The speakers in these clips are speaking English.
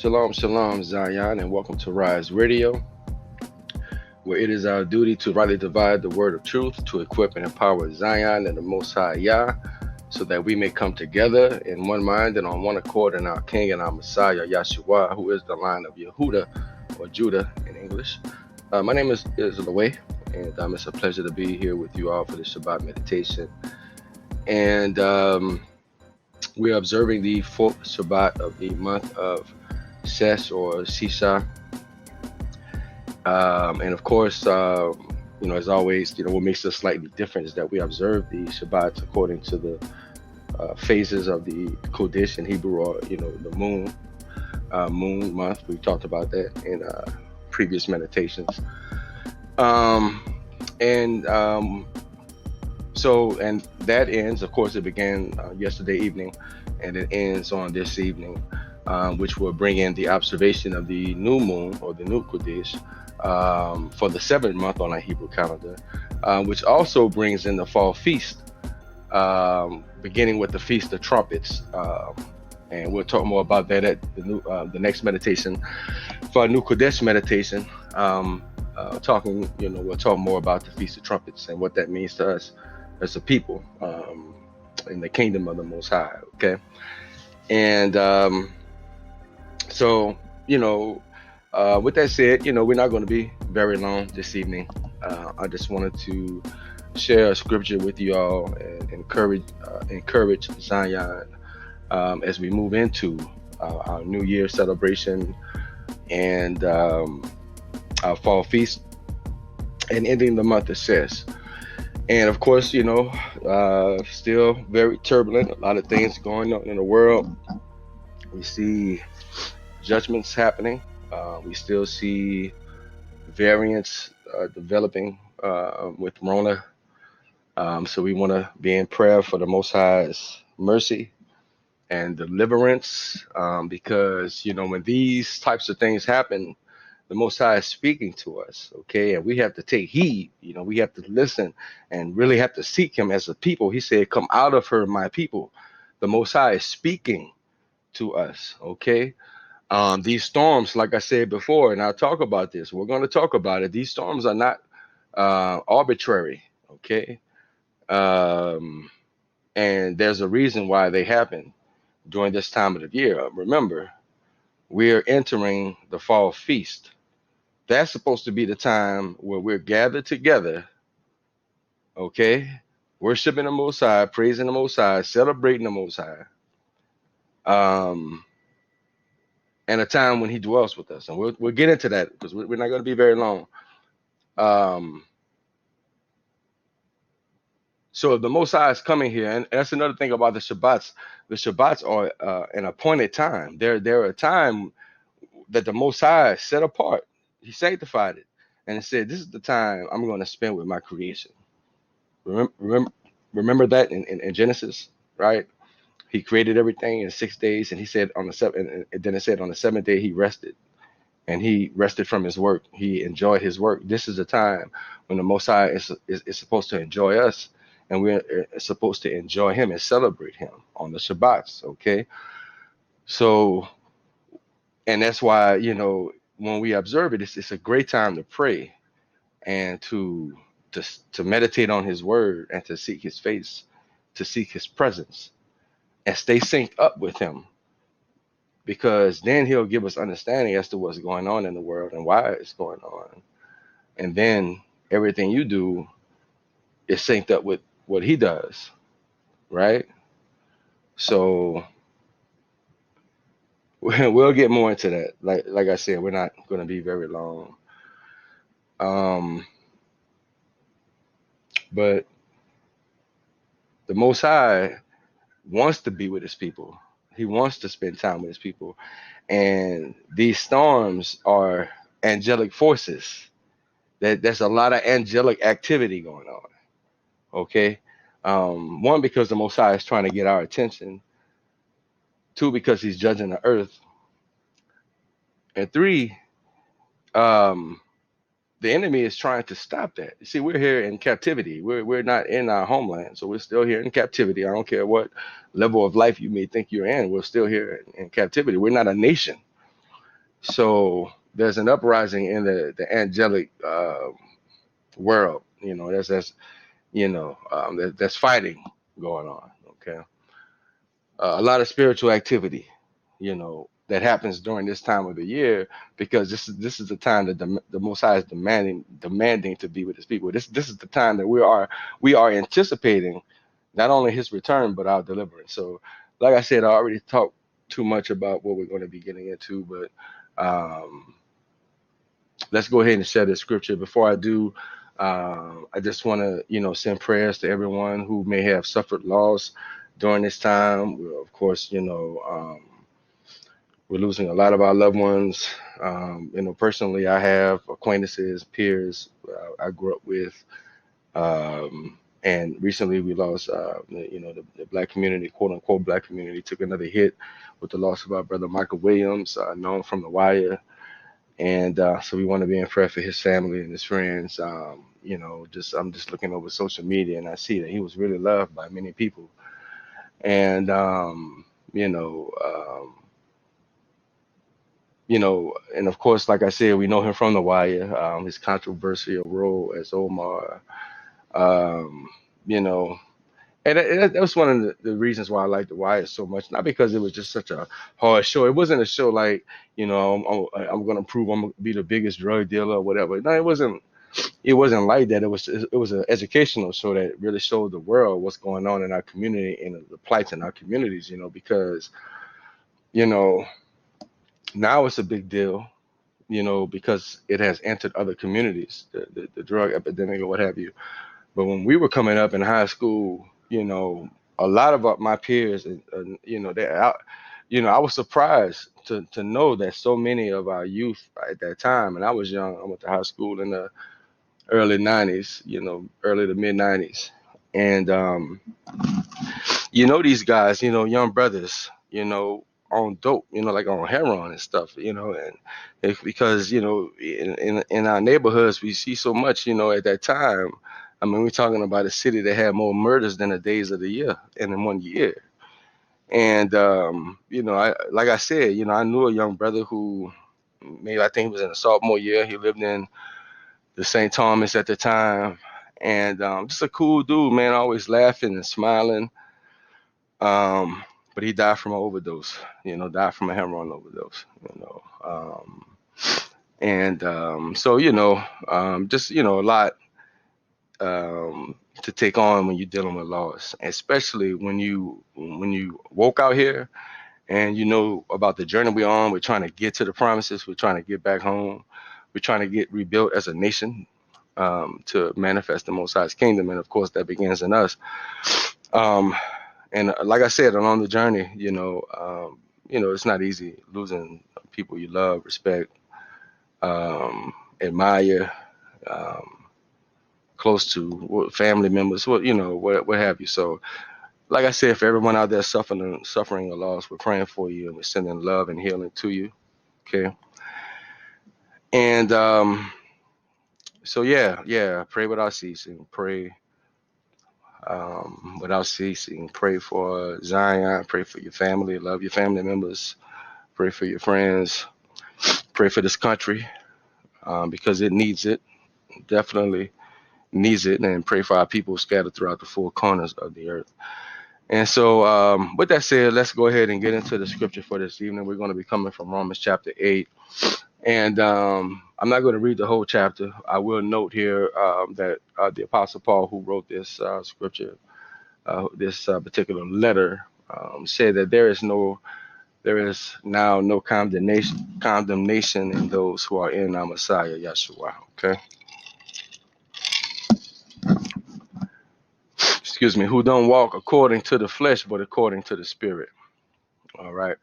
Shalom, shalom, Zion, and welcome to rYse Radio, where it is our duty to rightly divide the word of truth, to equip and empower Zion and the Most High Yah, so that we may come together in one mind and on one accord in our King and our Messiah, Yahshua, who is the line of Yehuda, or Judah in English. My name is rYse, and it's a pleasure to be here with you all for the Shabbat Meditation. And we're observing the fourth Shabbat of the month of Ses or Sisha. And of course, as always, what makes us slightly different is that we observe the Shabbat according to the phases of the Kodesh in Hebrew, or the moon month. We talked about that in previous meditations. And that ends. Of course, it began yesterday evening, and it ends on this evening, which will bring in the observation of the new moon or the new Kodesh. For the 7th month on our Hebrew calendar, which also brings in the fall feast, beginning with the Feast of Trumpets. And we'll talk more about that at the next meditation. For our new Kodesh meditation, we'll talk more about the Feast of Trumpets and what that means to us as a people in the kingdom of the Most High. Okay. And with that said, we're not going to be very long this evening. I just wanted to share a scripture with you all and encourage Zion as we move into our New Year celebration and our fall feast and ending the month of Ses. And of course, still very turbulent. A lot of things going on in the world. We see judgments happening. We still see variants developing with Rona. So we want to be in prayer for the Most High's mercy and deliverance, because, when these types of things happen, the Most High is speaking to us, okay? And we have to take heed, we have to listen and really have to seek him as a people. He said, "Come out of her, my people." The Most High is speaking to us, okay? These storms, like I said before, and I'll talk about this, we're going to talk about it. These storms are not arbitrary, okay? And there's a reason why they happen during this time of the year. Remember, we're entering the fall feast. That's supposed to be the time where we're gathered together, okay? Worshiping the Most High, praising the Most High, celebrating the Most High. And a time when he dwells with us. And we'll get into that because we're not going to be very long. So the Most High is coming here, and that's another thing about the Shabbats. The Shabbats are an appointed time. They're a time that the Most High set apart. He sanctified it, and he said, "This is the time I'm going to spend with my creation." Remember that in Genesis, right? He created everything in 6 days, and he said on the seventh, and then it said on the 7th day he rested, and he rested from his work. He enjoyed his work. This is a time when the Most High is supposed to enjoy us, and we're supposed to enjoy him and celebrate him on the Shabbats, okay? So, and that's why, when we observe it, it's a great time to pray and to meditate on his word and to seek his face, to seek his presence, and stay synced up with him, because then he'll give us understanding as to what's going on in the world and why it's going on. And then everything you do is synced up with what he does, right? So we'll get more into that. Like I said, we're not going to be very long. But the Most High wants to be with his people. He wants to spend time with his people. And these storms are angelic forces. There's a lot of angelic activity going on. Okay. One, because the Most High is trying to get our attention. Two, because he's judging the earth. And three, the enemy is trying to stop that. You see, we're here in captivity. We're not in our homeland, so we're still here in captivity. I don't care what level of life you may think you're in. We're still here in captivity. We're not a nation. So there's an uprising in the angelic world. That's fighting going on. Okay, a lot of spiritual activity, that happens during this time of the year, because this is the time that the Most High is demanding to be with His people. This is the time that we are anticipating not only His return but our deliverance. So, like I said, I already talked too much about what we're going to be getting into, but let's go ahead and share this scripture. Before I do, I just want to, send prayers to everyone who may have suffered loss during this time. Of course, we're losing a lot of our loved ones. Personally, I have acquaintances, peers I grew up with, and recently we lost, the black community, quote unquote, black community, took another hit with the loss of our brother Michael Williams, known from the Wire. And so we want to be in prayer for his family and his friends. I'm just looking over social media and I see that he was really loved by many people. And you know, um, and of course, like I said, we know him from The Wire. His controversial role as Omar. Um, you know, and that was one of the reasons why I liked The Wire so much. Not because it was just such a hard show. It wasn't a show like, I'm gonna prove I'm gonna be the biggest drug dealer or whatever. No, it wasn't. It wasn't like that. It was an educational show that really showed the world what's going on in our community and the plights in our communities. Because you know now it's a big deal. Because it has entered other communities, the drug epidemic or what have you. But when we were coming up in high school, a lot of my peers, I was surprised to know that so many of our youth at that time, and I was young. I went to high school in the early '90s, early to mid '90s, and these guys, young brothers, on dope, like on heroin and stuff, and because in our neighborhoods we see so much, at that time. I mean, we're talking about a city that had more murders than the days of the year, and in one year. And I like I said, I knew a young brother who maybe I think he was in a sophomore year. He lived in the St. Thomas at the time, and just a cool dude, man, always laughing and smiling. But he died from an overdose, died from a heroin overdose, and so just a lot to take on when you're dealing with loss, especially when you woke out here and you know about the journey we're on. We're trying to get to the promises. We're trying to get back home. We're trying to get rebuilt as a nation, to manifest the Most High's kingdom, and of course that begins in us. Um, and like I said, along the journey, it's not easy losing people you love, respect, admire, um, close to family members, what have you. So, like I said, for everyone out there suffering a loss, we're praying for you and we're sending love and healing to you. Okay, and so yeah, pray without ceasing. Pray without ceasing. Pray for Zion. Pray for your family. Love your family members. Pray for your friends. Pray for this country, because it needs it. Definitely needs it. And pray for our people scattered throughout the four corners of the earth. And so, with that said, let's go ahead and get into the scripture for this evening. We're going to be coming from Romans chapter 8. And I'm not going to read the whole chapter. I will note here that the Apostle Paul, who wrote this scripture, this particular letter, said that there is now no condemnation in those who are in our Messiah, Yeshua. Okay, excuse me, who don't walk according to the flesh, but according to the Spirit. All right.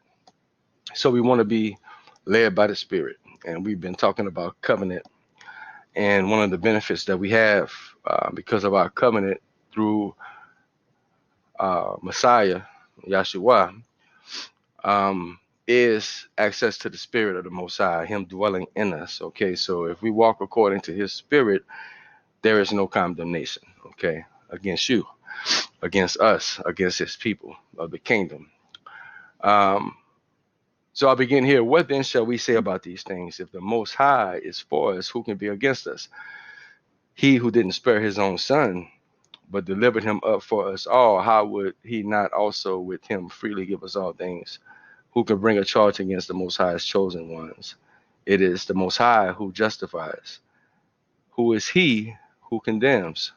So we want to be led by the Spirit, and we've been talking about covenant, and one of the benefits that we have because of our covenant through Messiah, Yeshua, is access to the Spirit of the Most High, Him dwelling in us. Okay, so if we walk according to His Spirit, there is no condemnation. Okay, against you, against us, against His people of the kingdom. Um, So I begin here. What then shall we say about these things? If the Most High is for us, who can be against us? He who didn't spare his own son, but delivered him up for us all, how would he not also with him freely give us all things? Who can bring a charge against the Most High's chosen ones? It is the Most High who justifies. Who is he who condemns?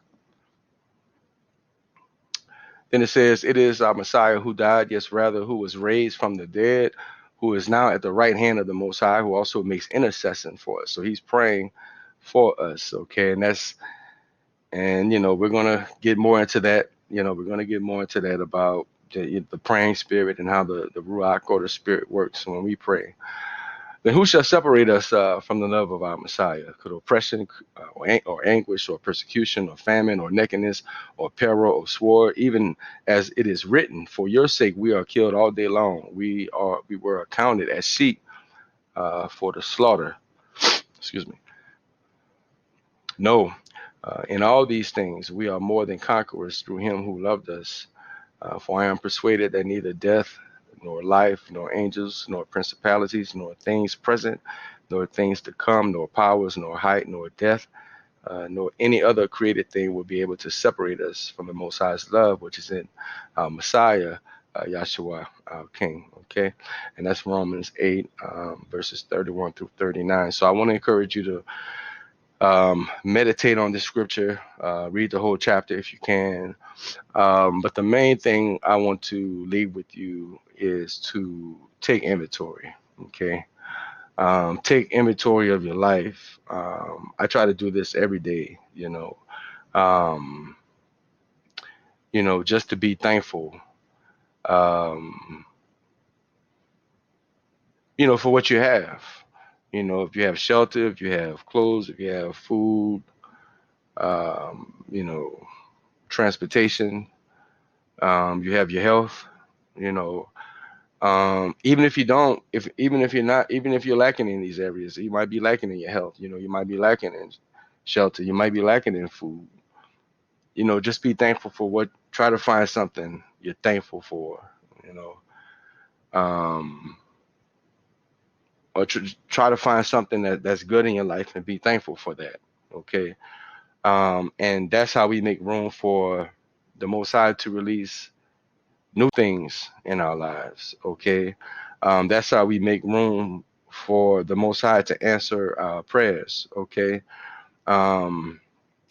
Then it says, it is our Messiah who died, yes, rather, who was raised from the dead, who is now at the right hand of the Most High, who also makes intercession for us. So he's praying for us, okay? And we're going to get more into that. We're going to get more into that about the praying spirit and how the Ruach or the spirit works when we pray. Then who shall separate us from the love of our Messiah? Could oppression or anguish or persecution or famine or nakedness or peril or sword, even as it is written, for your sake we are killed all day long. We were accounted as sheep for the slaughter. Excuse me. No, in all these things we are more than conquerors through him who loved us. For I am persuaded that neither death, nor life, nor angels, nor principalities, nor things present, nor things to come, nor powers, nor height, nor depth, nor any other created thing will be able to separate us from the Most High's love, which is in Messiah, Yahshua, our King. Okay, and that's Romans 8, verses 31 through 39. So I want to encourage you to meditate on this scripture, read the whole chapter if you can. But the main thing I want to leave with you is to take inventory. Okay. Take inventory of your life. I try to do this every day, um, just to be thankful, um, for what you have. If you have shelter, if you have clothes, if you have food, um, you know, transportation, you have your health, you know, even if you don't, even if you're not, even if you're lacking in these areas, you might be lacking in your health, you might be lacking in shelter, you might be lacking in food, just be thankful for try to find something you're thankful for, you know, um, or try to find something that's good in your life and be thankful for that. Okay. And that's how we make room for the Most High to release new things in our lives. Okay. That's how we make room for the Most High to answer our prayers. Okay. Um,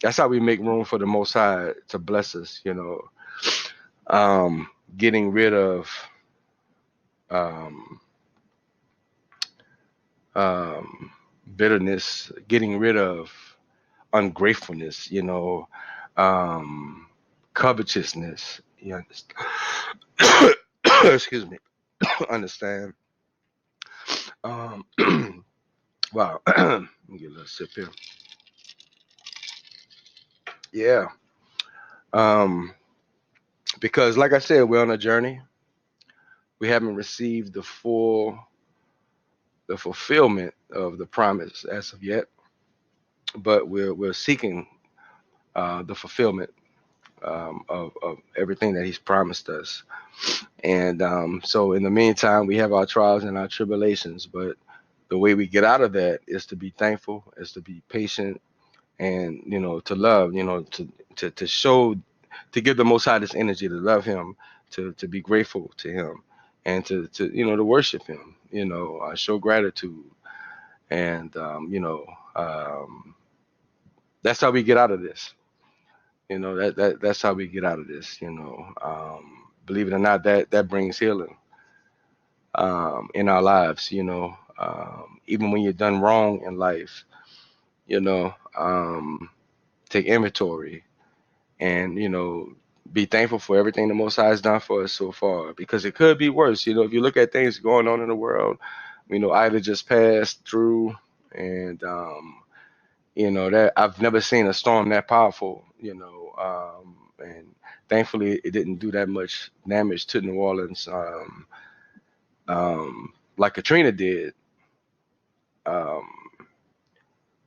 that's how we make room for the Most High to bless us, getting rid of um, um, bitterness, getting rid of ungratefulness, um, covetousness. You understand? Excuse me. Understand? Um, wow. Let me get a little sip here. Yeah. Um, because like I said, we're on a journey. We haven't received the fulfillment of the promise as of yet, but we're seeking the fulfillment of everything that He's promised us. And so, in the meantime, we have our trials and our tribulations, but the way we get out of that is to be thankful, is to be patient, and to love, to show, to give the Most High this energy to love Him, to be grateful to Him, and to worship Him. Show gratitude, and that's how we get out of this. That's how we get out of this. Believe it or not, that brings healing in our lives. Even when you're done wrong in life, take inventory and be thankful for everything the Most High has done for us so far, because it could be worse. If you look at things going on in the world, Ida just passed through, and that I've never seen a storm that powerful. And thankfully it didn't do that much damage to New Orleans, like Katrina did, um,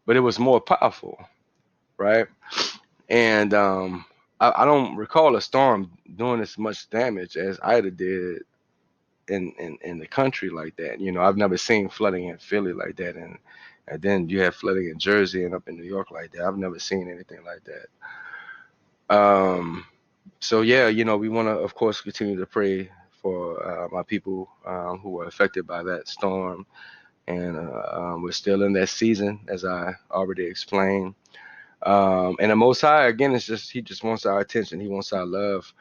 but it was more powerful, right? And I don't recall a storm doing as much damage as Ida did in the country like that. I've never seen flooding in Philly like that, and then you have flooding in Jersey and up in New York like that. I've never seen anything like that. So yeah, we want to, of course, continue to pray for my people who were affected by that storm, and we're still in that season, as I already explained. And the Most High, again, He just wants our attention. He wants our love.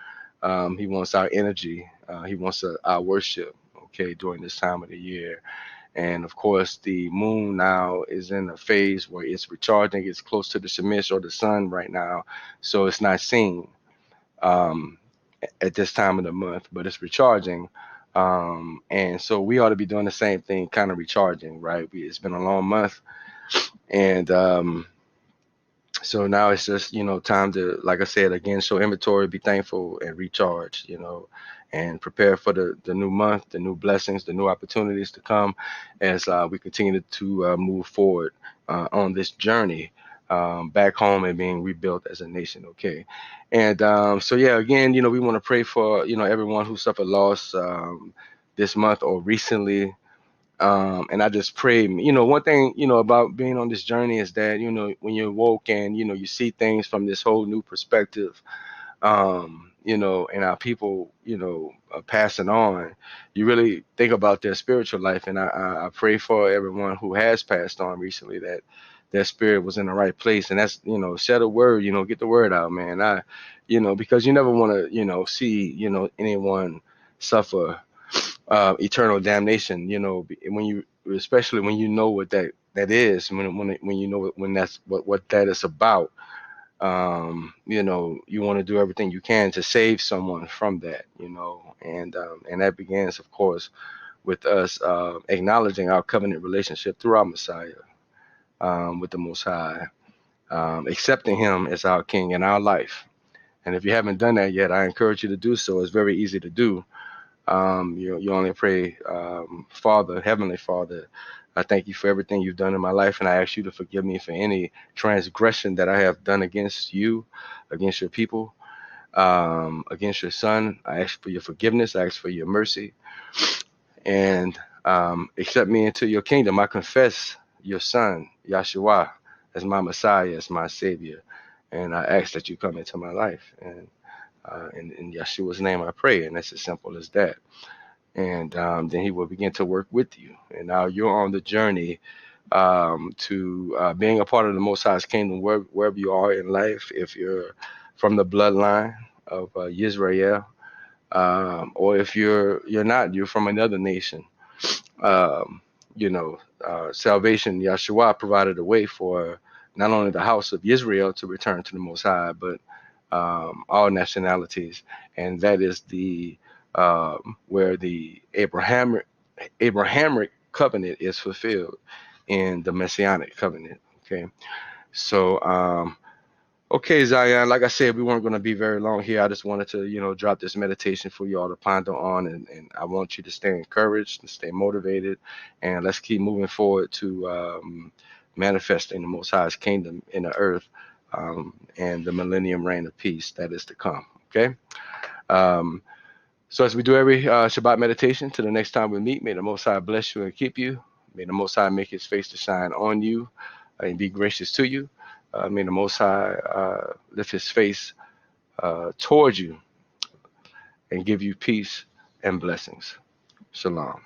He wants our energy. He wants our worship. Okay, during this time of the year. And of course, the moon now is in a phase where it's recharging. It's close to the Shemish or the sun right now, so it's not seen um, at this time of the month, but it's recharging. And so we ought to be doing the same thing, kind of recharging, right? It's been a long month, and so now it's just, time to, like I said, again, show inventory, be thankful, and recharge, and prepare for the new month, the new blessings, the new opportunities to come as we continue to move forward on this journey back home and being rebuilt as a nation, okay? And so, yeah, again, we want to pray for, everyone who suffered loss this month or recently. And I just pray, one thing, about being on this journey is that, when you're woke and, you see things from this whole new perspective, and our people, are passing on, you really think about their spiritual life. And I pray for everyone who has passed on recently that their spirit was in the right place. And that's, share the word, get the word out, man. Because you never want to, see, anyone suffer eternal damnation, when you, especially when you know what that is, when you know when that's what that is about. You want to do everything you can to save someone from that, and that begins, of course, with us acknowledging our covenant relationship through our Messiah, with the Most High, accepting Him as our King in our life. And if you haven't done that yet, I encourage you to do so. It's very easy to do. You only pray, Father, Heavenly Father, I thank you for everything you've done in my life, and I ask you to forgive me for any transgression that I have done against you, against your people, against your Son. I ask for your forgiveness. I ask for your mercy, and accept me into your kingdom. I confess your Son, Yahshua, as my Messiah, as my Savior, and I ask that you come into my life. And in Yeshua's name I pray, and that's as simple as that. And then He will begin to work with you. And now you're on the journey to being a part of the Most High's kingdom, wherever you are in life. If you're from the bloodline of Yisrael, or if you're not, you're from another nation. Um, Salvation, Yahshua provided a way for not only the house of Israel to return to the Most High, but all nationalities, and that is the where the Abrahamic covenant is fulfilled in the Messianic covenant. Okay, so okay, Zion. Like I said, we weren't going to be very long here. I just wanted to, drop this meditation for you all to ponder on, and I want you to stay encouraged and stay motivated, and let's keep moving forward to manifesting the Most High's kingdom in the earth, and the millennium reign of peace that is to come. Okay. Um, so as we do every Shabbat meditation, to the next time we meet, may the Most High bless you and keep you. May the Most High make His face to shine on you and be gracious to you. May the Most High lift His face towards you and give you peace and blessings. Shalom.